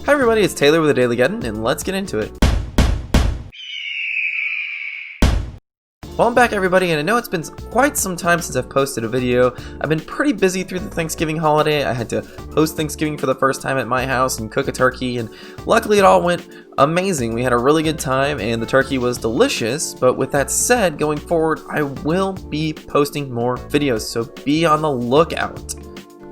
Hi everybody, it's Taylor with the DailyGeddon, and let's get into it. Well, I'm back everybody, and I know it's been quite some time since I've posted a video. I've been pretty busy through the Thanksgiving holiday. I had to host Thanksgiving for the first time at my house and cook a turkey, and luckily it all went amazing. We had a really good time, and the turkey was delicious. But with that said, going forward, I will be posting more videos, so be on the lookout.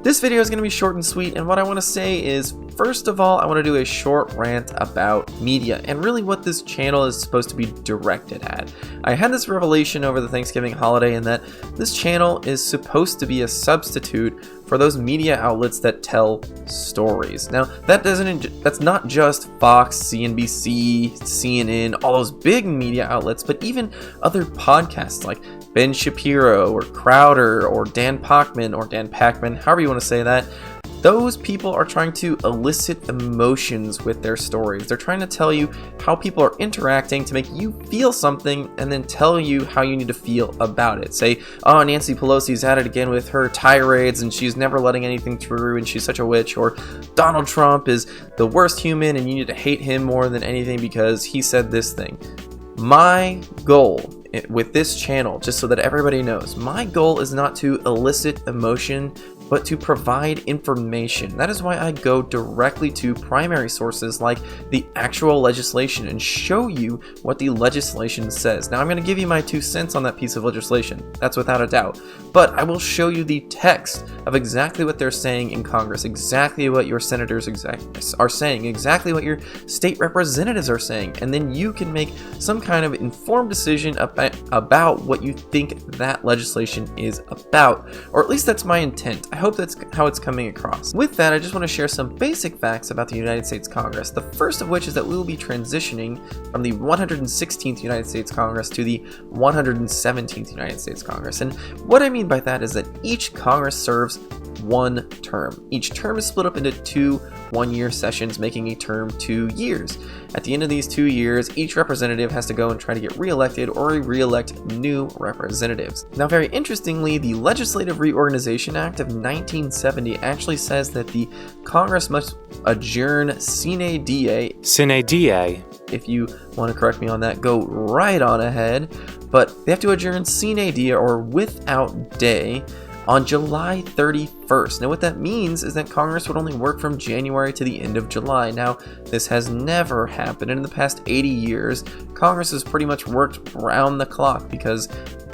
This video is going to be short and sweet, and what I want to say is, first of all, I want to do a short rant about media and really what this channel is supposed to be directed at. I had this revelation over the Thanksgiving holiday in that this channel is supposed to be a substitute for those media outlets that tell stories. Now, that's not just Fox, CNBC, CNN, all those big media outlets, but even other podcasts like Ben Shapiro or Crowder or Dan Pachman or Dan Pachman, however you want to say that. Those people are trying to elicit emotions with their stories. They're trying to tell you how people are interacting to make you feel something and then tell you how you need to feel about it. Say, oh, Nancy Pelosi's at it again with her tirades and she's never letting anything through and she's such a witch. Or Donald Trump is the worst human and you need to hate him more than anything because he said this thing. My goal with this channel, just so that everybody knows, my goal is not to elicit emotion, but to provide information. That is why I go directly to primary sources like the actual legislation and show you what the legislation says. Now I'm going to give you my 2 cents on that piece of legislation, that's without a doubt, but I will show you the text of exactly what they're saying in Congress, exactly what your senators are saying, exactly what your state representatives are saying, and then you can make some kind of informed decision about what you think that legislation is about, or at least that's my intent. I hope that's how it's coming across. With that, I just want to share some basic facts about the United States Congress. The first of which is that we will be transitioning from the 116th United States Congress to the 117th United States Congress. And what I mean by that is that each Congress serves one term. Each term is split up into 2 one-year sessions, making a term 2 years. At the end of these 2 years, each representative has to go and try to get re-elected or re-elect new representatives. Now, very interestingly, the Legislative Reorganization Act of 1970 actually says that the Congress must adjourn sine die. Sine die. If you want to correct me on that, go right on ahead. But they have to adjourn sine die, or without day, on July 31st. Now what that means is that Congress would only work from January to the end of July. Now this has never happened, and in the past 80 years Congress has pretty much worked round the clock because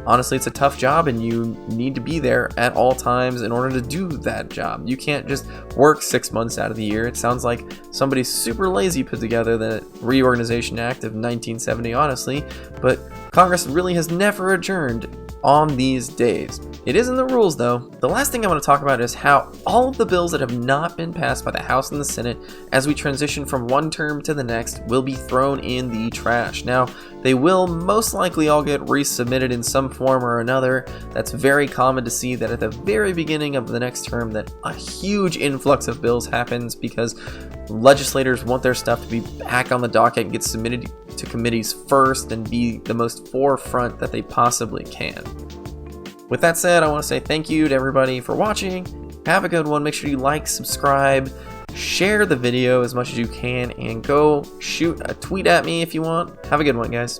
honestly it's a tough job and you need to be there at all times in order to do that job. You can't just work 6 months out of the year. It sounds like somebody super lazy put together the Reorganization Act of 1970, honestly, but Congress really has never adjourned on these days. It is in the rules though. The last thing I want to talk about is how all of the bills that have not been passed by the House and the Senate as we transition from one term to the next will be thrown in the trash. Now, they will most likely all get resubmitted in some form or another. That's very common to see that at the very beginning of the next term that a huge influx of bills happens because legislators want their stuff to be back on the docket and get submitted to committees first and be the most forefront that they possibly can. With that said, I want to say thank you to everybody for watching. Have a good one. Make sure you like, subscribe, share the video as much as you can, and go shoot a tweet at me if you want. Have a good one, guys.